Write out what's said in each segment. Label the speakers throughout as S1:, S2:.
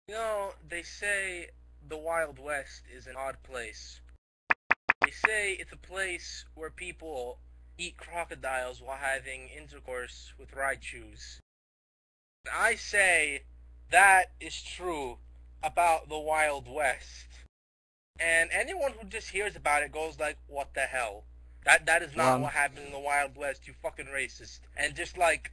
S1: You know, they say the Wild West is an odd place. They say it's a place where people eat crocodiles while having intercourse with Raichus. I say that is true about the Wild West. And anyone who just hears about it goes like, what the hell? That is not
S2: Well,
S1: what happened in the Wild West, you fucking racist. And just like,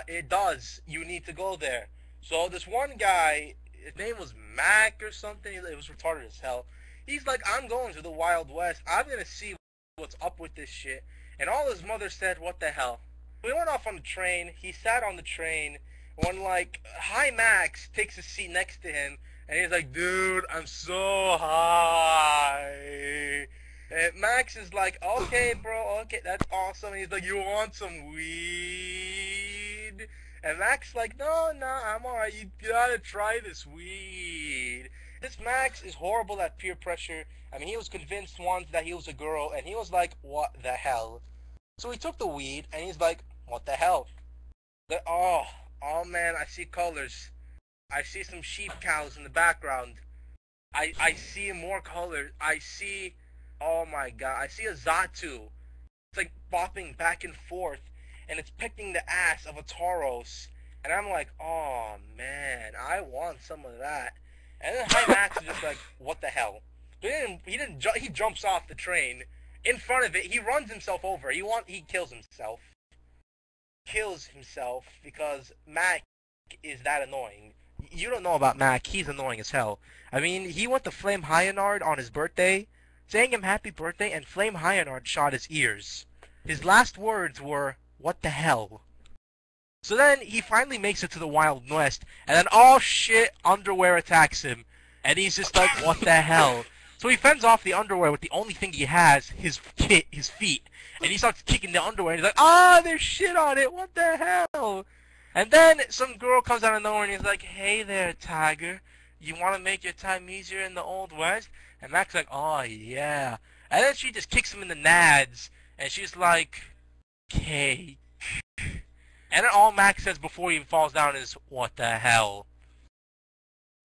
S1: it does. You need to go there. So this one guy, his name was Mac or something. It was retarded as hell. He's like, I'm going to the Wild West. I'm gonna see what's up with this shit. And all his mother said, what the hell? We went off on the train. He sat on the train. When like, Hi Max takes a seat next to him. And he's like, dude, I'm so high. And Max is like, okay, bro, okay, that's awesome. And he's like, you want some weed? And Max like, no, I'm alright. You gotta try this weed. This Max is horrible at peer pressure. I mean, he was convinced once that he was a girl, and he was like, what the hell? So he took the weed, and he's like, what the hell? Oh man, I see colors. I see some sheep cows in the background. I see more colors. I see, oh my god, I see a Zatu. It's like bopping back and forth, and it's picking the ass of a Tauros. And I'm like, oh man, I want some of that. And then High Max is just like, what the hell? But he jumps off the train. In front of it, he runs himself over. He kills himself. Kills himself because Mac is that annoying. You don't know about Mac, he's annoying as hell. I mean, he went to Flame Hyanard on his birthday, saying him happy birthday, and Flame Hyanard shot his ears. His last words were, what the hell? So then, he finally makes it to the Wild West, and then, oh shit, underwear attacks him. And he's just like, what the hell? So he fends off the underwear with the only thing he has, his feet. And he starts kicking the underwear, and he's like, ah, there's shit on it, what the hell? And then some girl comes out of nowhere and he's like, hey there, Tiger. You want to make your time easier in the Old West? And Mac's like, oh, yeah. And then she just kicks him in the nads. And she's like, okay. And then all Mac says before he falls down is, what the hell?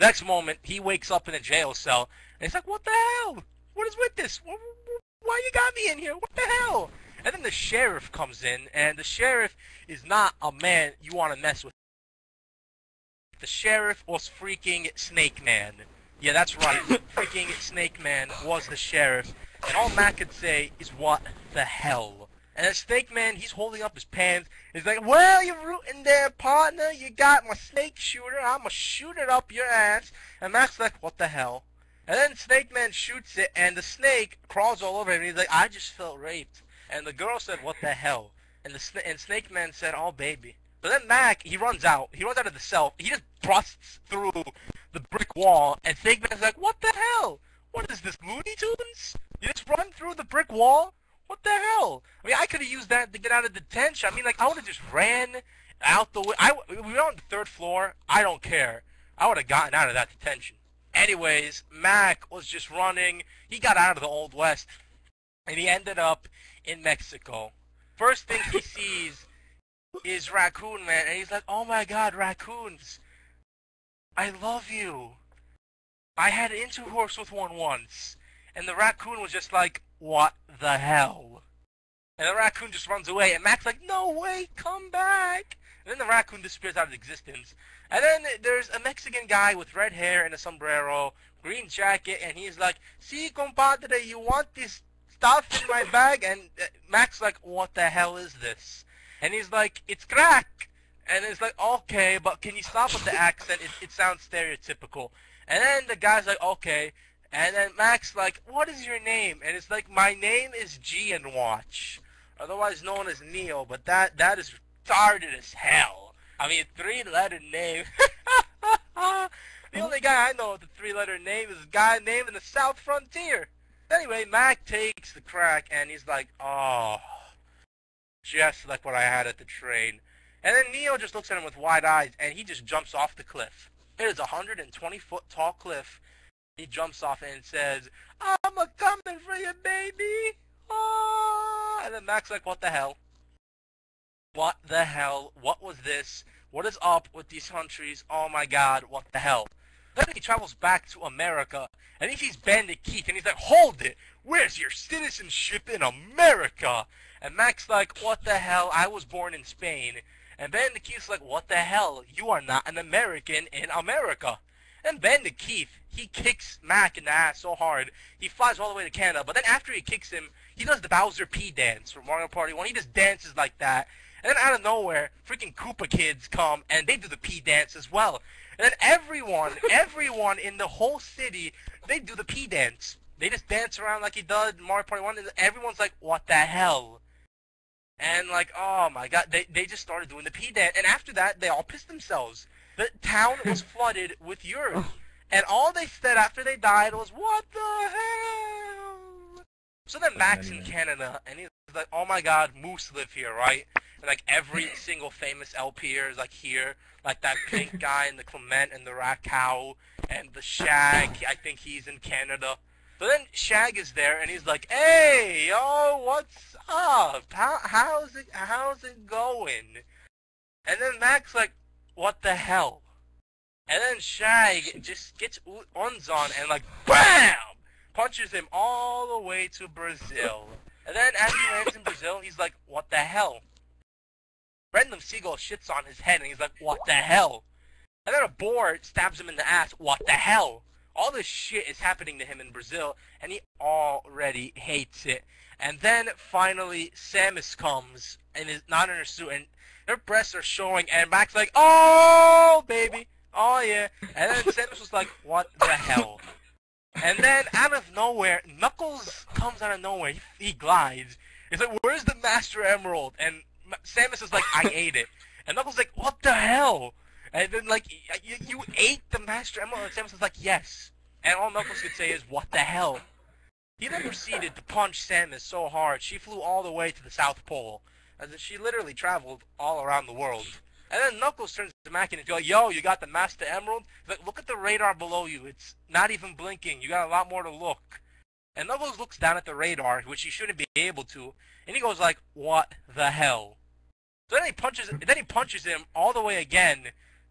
S1: Next moment, he wakes up in a jail cell. And he's like, what the hell? What is with this? Why you got me in here? What the hell? And then the sheriff comes in, and the sheriff is not a man you want to mess with. The sheriff was freaking Snake Man. Yeah, that's right. Freaking Snake Man was the sheriff. And all Matt could say is, what the hell? And the Snake Man, he's holding up his pants. He's like, well, you're rooting there, partner. You got my snake shooter. I'm going to shoot it up your ass. And Matt's like, what the hell? And then Snake Man shoots it, and the snake crawls all over him. And he's like, I just felt raped. And the girl said, what the hell? And Snake Man said, oh, baby. But then Mac, he runs out. He runs out of the cell. He just busts through the brick wall. And Snake Man's like, what the hell? What is this, Looney Tunes? You just run through the brick wall? What the hell? I mean, I could have used that to get out of detention. I mean, like, I would have just ran out the way. We were on the 3rd floor. I don't care. I would have gotten out of that detention. Anyways, Mac was just running. He got out of the Old West. And he ended up in Mexico. First thing he sees is Raccoon Man, and he's like, oh my god, raccoons, I love you. I had intercourse with one once. And the raccoon was just like, what the hell? And the raccoon just runs away, and Mac's like, no way, come back. And then the raccoon disappears out of existence. And then there's a Mexican guy with red hair and a sombrero, green jacket, and he's like, si, compadre, you want this stuff in my bag? And Mac's like, what the hell is this? And he's like, it's crack. And it's like, okay, but can you stop with the accent? It sounds stereotypical. And then the guy's like, okay. And then Mac's like, what is your name? And it's like, my name is G and Watch, otherwise known as Neo, but that is retarded as hell. I mean, 3-letter name. The only guy I know with a 3-letter name is a guy named in the South Frontier. Anyway, Mac takes the crack, and he's like, oh, just like what I had at the train. And then Neo just looks at him with wide eyes, and he just jumps off the cliff. It is a 120-foot tall cliff. He jumps off and says, I'm a-coming for you, baby. Oh. And then Mac's like, what the hell? What the hell? What was this? What is up with these countries? Oh my god, what the hell? Then he travels back to America, and he sees Bandit Keith, and he's like, hold it! Where's your citizenship in America? And Mac's like, what the hell? I was born in Spain. And Bandit Keith's like, what the hell? You are not an American in America. And Bandit Keith, he kicks Mac in the ass so hard, he flies all the way to Canada. But then after he kicks him, he does the Bowser P dance from Mario Party 1. He just dances like that. And then out of nowhere, freaking Koopa kids come, and they do the P dance as well. And then everyone in the whole city, they do the P dance. They just dance around like he does in Mario Party 1, and everyone's like, what the hell? And like, oh my god, they just started doing the P dance. And after that, they all pissed themselves. The town was flooded with urine. And all they said after they died was, what the hell? So then Mac's in Canada, and he's like, oh my god, Moose live here, right? And like every single famous LPer is like here. Like that pink guy and the Clement and the Rat Cow and the Shag, I think he's in Canada. So then Shag is there, and he's like, hey, yo, what's up? How's it going? And then Mac's like, what the hell? And then Shag just gets Unzon and like, BAM! Punches him all the way to Brazil. And then as he lands in Brazil, he's like, what the hell? Brendan Siegel shits on his head, and he's like, what the hell? And then a boar stabs him in the ass, what the hell? All this shit is happening to him in Brazil, and he already hates it. And then, finally, Samus comes, and is not in her suit, and her breasts are showing, and Mac's like, oh, baby, oh, yeah. And then Samus was like, what the hell? And then, out of nowhere, Knuckles comes out of nowhere. He glides. He's like, where's the Master Emerald? And Samus is like, I ate it. And Knuckles is like, what the hell? And then, like, you ate the Master Emerald? And Samus is like, yes. And all Knuckles could say is, what the hell? He then proceeded to punch Samus so hard, she flew all the way to the South Pole. As if she literally traveled all around the world. And then Knuckles turns to Mac and he's like, yo, you got the Master Emerald? He's like, look at the radar below you. It's not even blinking. You got a lot more to look. And Knuckles looks down at the radar, which he shouldn't be able to, and he goes like, what the hell? So then he punches him all the way again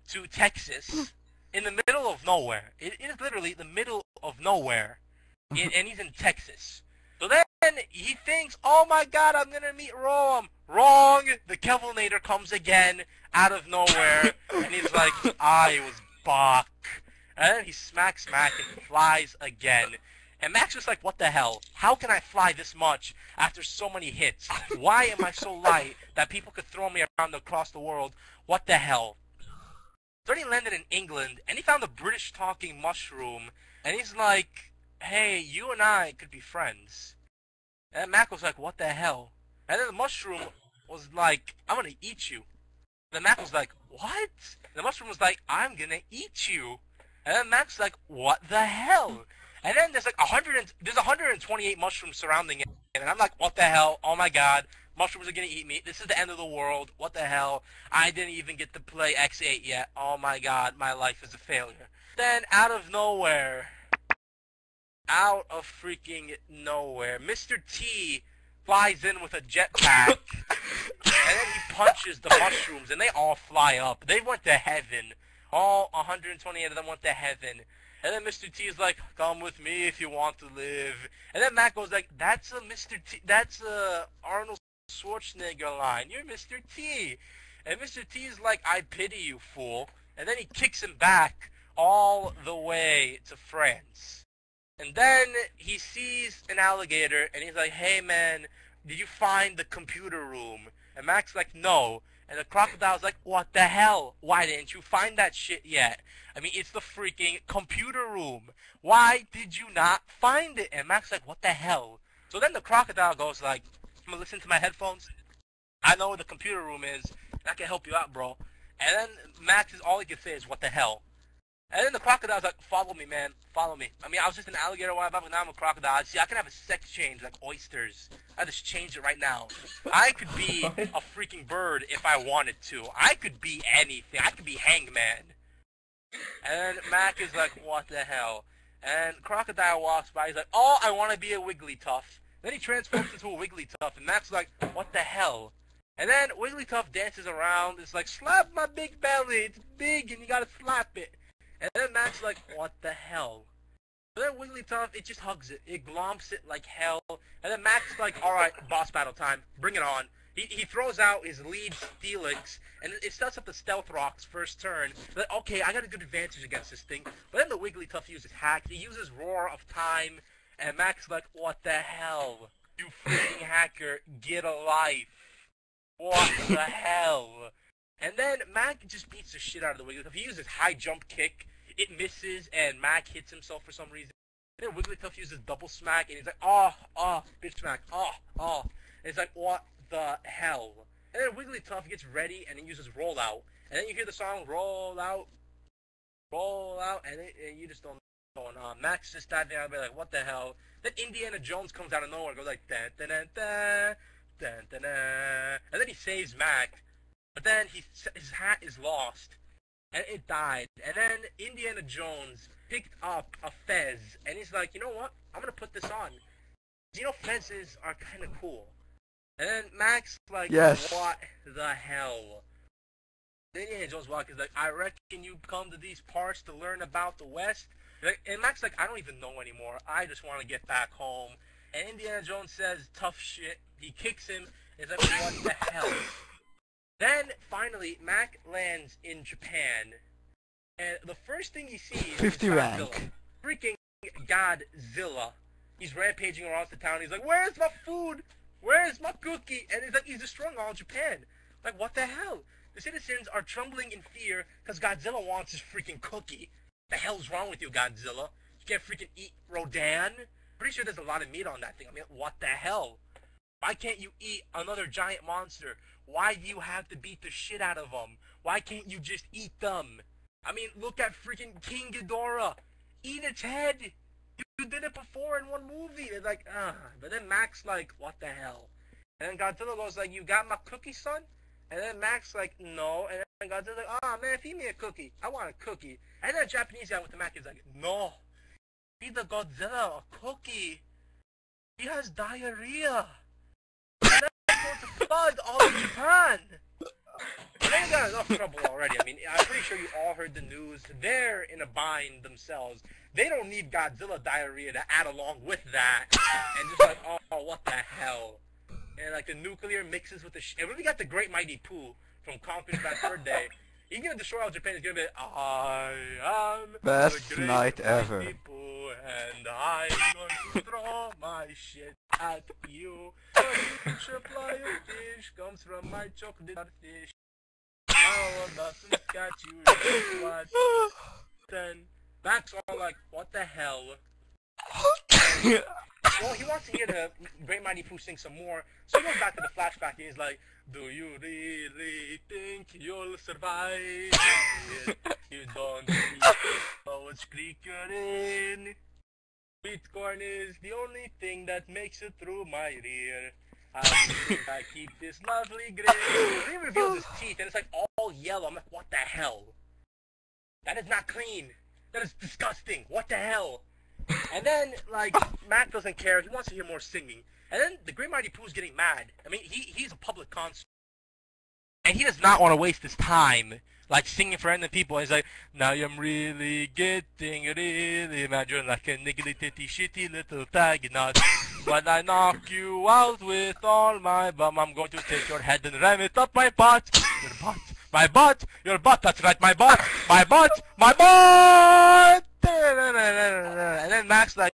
S1: to Texas, in the middle of nowhere. It is literally the middle of nowhere, and he's in Texas. So then he thinks, oh my god, I'm gonna meet Rom. Wrong! The Kevilnator comes again, out of nowhere, and he's like, I was Bach. And then he smacks Mac and flies again. And Mac's just like, what the hell? How can I fly this much after so many hits? Why am I so light that people could throw me around across the world? What the hell? So then he landed in England, and he found a British-talking mushroom, and he's like, hey, you and I could be friends. And Mac was like, what the hell? And then the mushroom was like, I'm gonna eat you. And then Mac was like, what? And the mushroom was like, I'm gonna eat you. And then Mac's like, what the hell? And then there's like 128 mushrooms surrounding it, and I'm like, what the hell? Oh my god, mushrooms are gonna eat me. This is the end of the world. What the hell? I didn't even get to play X8 yet. Oh my god, my life is a failure. Then out of nowhere, out of freaking nowhere, Mr. T flies in with a jetpack, and then he punches the mushrooms, and they all fly up. They went to heaven. All 128 of them went to heaven. And then Mr. T is like, come with me if you want to live. And then Mac goes like, that's a Mr. T, that's a Arnold Schwarzenegger line. You're Mr. T. And Mr. T is like, I pity you, fool. And then he kicks him back all the way to France. And then he sees an alligator, and he's like, hey man, did you find the computer room? And Mac's like, no. And the crocodile's like, what the hell? Why didn't you find that shit yet? I mean, it's the freaking computer room. Why did you not find it? And Mac's like, what the hell? So then the crocodile goes like, I'm gonna listen to my headphones. I know where the computer room is, and I can help you out, bro. And then Max is all he can say is, what the hell? And then the crocodile's like, follow me, man. Follow me. I mean, I was just an alligator a while back, but now I'm a crocodile. See, I can have a sex change like oysters. I just change it right now. I could be a freaking bird if I wanted to. I could be anything. I could be Hangman. And Mac is like, what the hell? And Crocodile walks by. He's like, oh, I want to be a Wigglytuff. Then he transforms into a Wigglytuff. And Mac's like, what the hell? And then Wigglytuff dances around. It's like, slap my big belly. It's big and you gotta slap it. And then Mac's like, what the hell? But then Wigglytuff, it just hugs it. It glomps it like hell. And then Mac's like, alright, boss battle time. Bring it on. He throws out his lead Steelix, and it sets up the Stealth Rock's first turn. Like, okay, I got a good advantage against this thing. But then the Wigglytuff uses Hack. He uses Roar of Time, and Mac's like, what the hell? You freaking hacker, get a life. What the hell? And then Mac just beats the shit out of the Wigglytuff. He uses High Jump Kick. It misses, and Mac hits himself for some reason. And then Wigglytuff uses Double Smack, and he's like, bitch smack, And it's like, what the hell? And then Wigglytuff gets ready, and he uses Rollout. And then you hear the song, Roll Out, and you just don't know what's going on. Mac's just standing there, and be like, what the hell? Then Indiana Jones comes out of nowhere, and goes like, dun dun dun dun, dun dun dun. And then he saves Mac. But then his hat is lost. And it died. And then Indiana Jones picked up a fez, and he's like, you know what? I'm gonna put this on. You know, fezzes are kind of cool. And then Mac's like,
S2: yes.
S1: What the hell? Then Indiana Jones is like, I reckon you come to these parts to learn about the West. And Mac's like, I don't even know anymore. I just want to get back home. And Indiana Jones says, tough shit. He kicks him. He's like, what the hell? Then, finally, Mac lands in Japan, and the first thing he sees
S2: 50
S1: is
S2: rank.
S1: Godzilla. Freaking Godzilla. He's rampaging around the town, he's like, where's my food? Where's my cookie? And he's destroying all Japan. Like, what the hell? The citizens are trembling in fear, because Godzilla wants his freaking cookie. The hell's wrong with you, Godzilla? You can't freaking eat Rodan? Pretty sure there's a lot of meat on that thing. I mean, what the hell? Why can't you eat another giant monster? Why do you have to beat the shit out of them? Why can't you just eat them? I mean, look at freaking King Ghidorah. Eat its head. You did it before in one movie. It's like, But then Mac's like, what the hell? And then Godzilla goes like, you got my cookie, son? And then Mac's like, no. And then Godzilla's like, man, feed me a cookie. I want a cookie. And then the Japanese guy with the Mac is like, no. Feed the Godzilla a cookie. He has diarrhea. Going to flood all of Japan. They got enough trouble already. I mean, I'm pretty sure you all heard the news. They're in a bind themselves. They don't need Godzilla diarrhea to add along with that. And just like, oh, what the hell? And like the nuclear mixes with the and when we got the Great Mighty Pooh from Conquering Bad Third Day, he's gonna destroy all Japan. He's gonna be, I am
S2: best
S1: the Great
S2: night ever.
S1: Mighty Pooh, and I'm going to throw my shit at you. A supply of fish comes from my chocolate fish. Our doesn't catch you, just what? Then Mac's all like, what the hell? Well, he wants to hear the Great Mighty Pooh sing some more, so he goes back to the flashback and he's like, do you really think you'll survive? You don't need what's creek you're in. Sweet corn is the only thing that makes it through my rear. I keep this lovely grin. He reveals his teeth and it's like all yellow. I'm like, what the hell? That is not clean. That is disgusting. What the hell? And then, like, Mac doesn't care. He wants to hear more singing. And then the Great Mighty Pooh's getting mad. I mean, he's a public concert. And he does not want to waste his time, like, singing for random people. He's like, now I'm really getting really mad. You're like a niggly titty shitty little tag nut. When I knock you out with all my bum, I'm going to take your head and ram it up my butt. Your butt. My butt. Your butt. That's right, my butt. My butt. My butt. And then Mac's like,